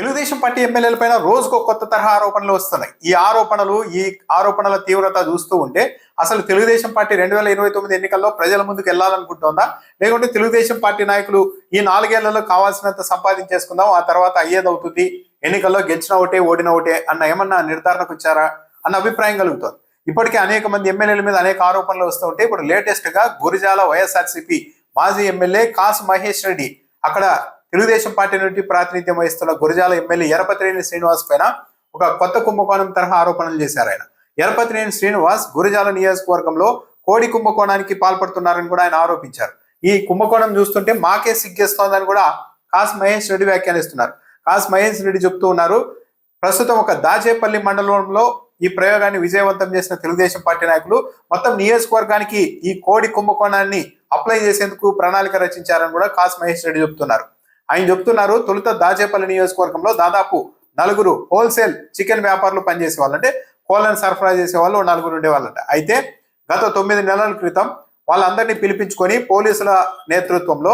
Telugu Desam party ఎమ్మెల్యేల పైన రోజుకో కొత్త తరహా ఆరోపణలు వస్తున్నాయి. ఈ ఆరోపణల తీవ్రత చూస్తూ ఉంటే అసలు తెలుగుదేశం పార్టీ 2029 ఎన్నికల్లో ప్రజల ముందుకు వెళ్ళాలనుకుంటోందా, లేకుంటే తెలుగుదేశం పార్టీ నాయకులు ఈ 4 ఏళ్లలో కావాల్సినంత సంపాదించేసుకుందాం, ఆ తర్వాత అయ్యేదవుతుంది, ఎన్నికల్లో గెలిచిన ఒకటే ఓడిన ఒకటే అన్న ఏమన్నా నిర్ధారణకు వచ్చారా అన్న అభిప్రాయం కలుగుతోంది. ఇప్పటికే అనేక మంది ఎమ్మెల్యేల మీద అనేక ఆరోపణలు వస్తూ ఉంటే ఇప్పుడు లేటెస్ట్ గా గురిజాల వైఎస్ఆర్సీపీ మాజీ ఎమ్మెల్యే కాసు మహేష్ రెడ్డి, అక్కడ తెలుగుదేశం పార్టీ నుండి ప్రాతినిధ్యం వహిస్తున్న గురజాల ఎమ్మెల్యే ఎరపతినేని శ్రీనివాస్ పైన ఒక కొత్త కుంభకోణం తరహా ఆరోపణలు చేశారు. ఆయన ఎరపతినేని శ్రీనివాస్ గురజాల నియోజకవర్గంలో కోడి కుంభకోణానికి పాల్పడుతున్నారని కూడా ఆయన ఆరోపించారు. ఈ కుంభకోణం చూస్తుంటే మాకే సిగ్గేస్తోందని కూడా కాసు మహేష్ రెడ్డి వ్యాఖ్యానిస్తున్నారు. కాసు మహేష్ రెడ్డి చెప్తూ ఉన్నారు, ప్రస్తుతం ఒక దాచేపల్లి మండలంలో ఈ ప్రయోగాన్ని విజయవంతం చేసిన తెలుగుదేశం పార్టీ నాయకులు మొత్తం నియోజకవర్గానికి ఈ కోడి కుంభకోణాన్ని అప్లై చేసేందుకు ప్రణాళిక రచించారని కూడా కాసు మహేష్ రెడ్డి చెప్తున్నారు. ఆయన చెప్తున్నారు, తొలుత దాచేపల్లి నియోజకవర్గంలో దాదాపు 4 హోల్సేల్ చికెన్ వ్యాపారులు పనిచేసే వాళ్ళు, అంటే కోళ్ళను సరఫరా చేసే వాళ్ళు 4 ఉండేవాళ్ళంట. అయితే గత 9 నెలల క్రితం వాళ్ళందరినీ పిలిపించుకొని పోలీసుల నేతృత్వంలో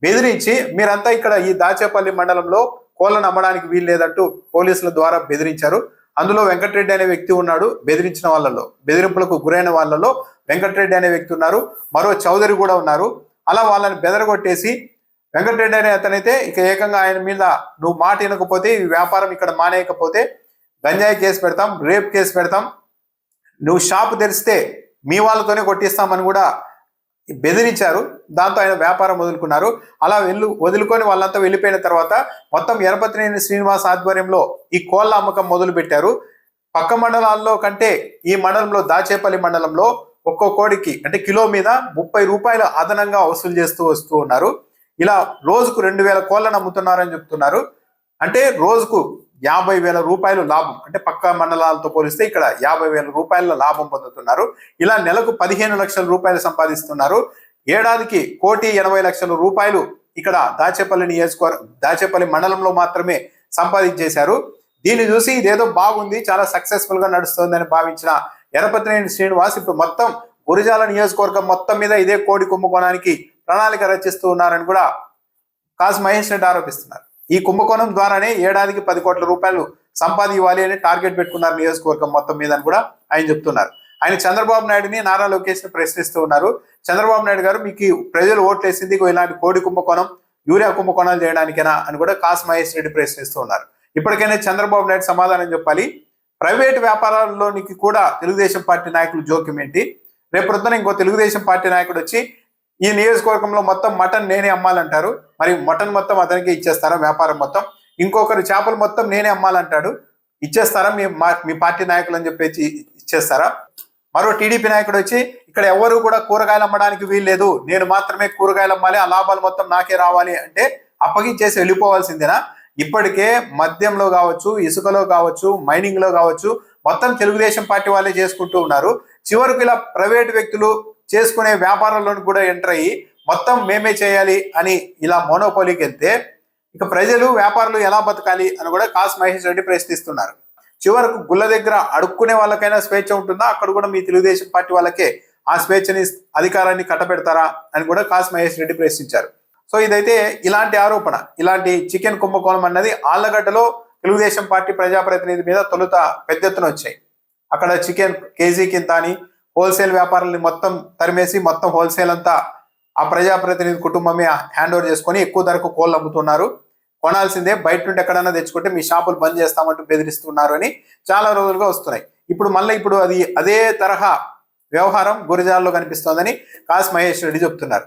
బెదిరించి మీరంతా ఇక్కడ ఈ దాచేపల్లి మండలంలో కోళ్ళను అమ్మడానికి వీలు లేదంటూ పోలీసుల ద్వారా బెదిరించారు. అందులో వెంకటరెడ్డి అనే వ్యక్తి ఉన్నాడు. బెదిరించిన వాళ్ళలో, బెదిరింపులకు గురైన వాళ్ళలో వెంకటరెడ్డి అనే వ్యక్తి ఉన్నారు, మరో చౌదరి కూడా ఉన్నారు. అలా వాళ్ళని బెదరగొట్టేసి వెంకటరెడ్డి అనే అతనైతే ఇక ఏకంగా ఆయన మీద నువ్వు మాట వినకపోతే, ఈ వ్యాపారం ఇక్కడ మానేయకపోతే గంజాయి కేసు పెడతాం, రేప్ కేసు పెడతాం, నువ్వు షాపు తెరిస్తే మీ వాళ్ళతోనే కొట్టిస్తామని కూడా బెదిరించారు. దాంతో ఆయన వ్యాపారం వదులుకున్నారు. అలా వదులుకొని వాళ్ళంతా వెళ్ళిపోయిన తర్వాత మొత్తం ఎరపతినేని శ్రీనివాస్ ఆధ్వర్యంలో ఈ కోళ్ళ అమ్మకం మొదలు పెట్టారు. పక్క మండలాల్లో కంటే ఈ మండలంలో దాచేపల్లి మండలంలో ఒక్కో కోడికి అంటే కిలో మీద 30 రూపాయలు అదనంగా వసూలు చేస్తూ వస్తూ ఉన్నారు. ఇలా రోజుకు 2000 కోళ్ళను అమ్ముతున్నారని చెప్తున్నారు. అంటే రోజుకు 50,000 రూపాయలు లాభం, అంటే పక్క మండలాలతో పోలిస్తే ఇక్కడ 50,000 రూపాయల లాభం పొందుతున్నారు. ఇలా నెలకు 15 లక్షల రూపాయలు సంపాదిస్తున్నారు. ఏడాదికి 1,80,00,000 రూపాయలు ఇక్కడ దాచేపల్లి మండలంలో మాత్రమే సంపాదించేశారు. దీన్ని చూసి ఇదేదో బాగుంది, చాలా సక్సెస్ఫుల్ గా నడుస్తుందని భావించిన ఎరపతినేని శ్రీనివాస్ ఇప్పుడు మొత్తం గురజాల నియోజకవర్గం మొత్తం మీద ఇదే కోడి కుంభకోణానికి ప్రణాళిక రచిస్తూ ఉన్నారని కూడా కాసు మహేష్ రెడ్డి ఆరోపిస్తున్నారు. ఈ కుంభకోణం ద్వారానే ఏడాదికి 10 కోట్ల రూపాయలు సంపాదించాలి అని టార్గెట్ పెట్టుకున్నారు నియోజకవర్గం మొత్తం మీద అని కూడా ఆయన చెప్తున్నారు. ఆయన చంద్రబాబు నాయుడుని, నారా లోకేష్ ని ప్రశ్నిస్తూ ఉన్నారు. చంద్రబాబు నాయుడు గారు, మీకు ప్రజలు ఓట్లు వేసింది ఇలాంటి కోడి కుంభకోణం, యూరియా కుంభకోణాలు చేయడానికేనా అని కూడా కాసు మహేష్ రెడ్డి ప్రశ్నిస్తూ ఉన్నారు. ఇప్పటికైనా చంద్రబాబు నాయుడు సమాధానం చెప్పాలి. ప్రైవేట్ వ్యాపారాల్లోనికి కూడా తెలుగుదేశం పార్టీ నాయకులు జోక్యం ఏంటి? రేపొద్దున ఇంకో తెలుగుదేశం పార్టీ నాయకుడు వచ్చి ఈ నియోజకవర్గంలో మొత్తం మటన్ నేనే అమ్మాలంటారు. మరి మటన్ మొత్తం అతనికి ఇచ్చేస్తారా? వ్యాపారం మొత్తం. ఇంకొకరు చేపలు మొత్తం నేనే అమ్మాలంటాడు, ఇచ్చేస్తారా మీ పార్టీ నాయకులు అని చెప్పేసి ఇచ్చేస్తారా? మరో టీడీపీ నాయకుడు వచ్చి ఇక్కడ ఎవరు కూడా కూరగాయలు అమ్మడానికి వీల్లేదు, నేను మాత్రమే కూరగాయలు అమ్మాలి, ఆ లాభాలు మొత్తం నాకే రావాలి అంటే అప్పగించేసి వెళ్ళిపోవాల్సిందేనా? ఇప్పటికే మద్యంలో కావచ్చు, ఇసుకలో కావచ్చు, మైనింగ్ లో కావచ్చు మొత్తం తెలుగుదేశం పార్టీ వాళ్ళే చేసుకుంటూ ఉన్నారు. చివరకు ఇలా ప్రైవేట్ వ్యక్తులు చేసుకునే వ్యాపారంలోకి కూడా ఎంటర్ అయ్యి మొత్తం మేమే చేయాలి అని ఇలా మోనోపోలీకి వెళ్తే ఇక ప్రజలు, వ్యాపారులు ఎలా బతకాలి అని కూడా కాసు మహేష్ రెడ్డి ప్రశ్నిస్తున్నారు. చివరకు గుళ్ళ దగ్గర అడుక్కునే వాళ్ళకైనా స్వేచ్ఛ ఉంటుందా? అక్కడ కూడా మీ తెలుగుదేశం పార్టీ వాళ్ళకే ఆ స్వేచ్ఛని, అధికారాన్ని కట్టబెడతారా అని కూడా కాసు మహేష్ రెడ్డి ప్రశ్నించారు. సో ఇదైతే ఇలాంటి ఆరోపణ, ఇలాంటి చికెన్ కుంభకోణం అన్నది ఆళ్లగడ్డలో తెలుగుదేశం పార్టీ ప్రజాప్రతినిధి మీద తొలుత పెద్ద ఎత్తున వచ్చాయి. అక్కడ చికెన్ కేజీ కింద అని హోల్సేల్ వ్యాపారాలని మొత్తం తరిమేసి మొత్తం హోల్సేల్ అంతా ఆ ప్రజాప్రతినిధి కుటుంబమే హ్యాండ్ ఓవర్ చేసుకొని ఎక్కువ ధరకు కోళ్ళు అమ్ముతున్నారు, కొనాల్సిందే, బయట నుండి ఎక్కడైనా తెచ్చుకుంటే మీ షాపులు బంద్ చేస్తామంటూ బెదిరిస్తున్నారు అని చాలా రోజులుగా వస్తున్నాయి. ఇప్పుడు అదే తరహా వ్యవహారం గురజాలలో కనిపిస్తోందని కాసు మహేష్ రెడ్డి చెప్తున్నారు.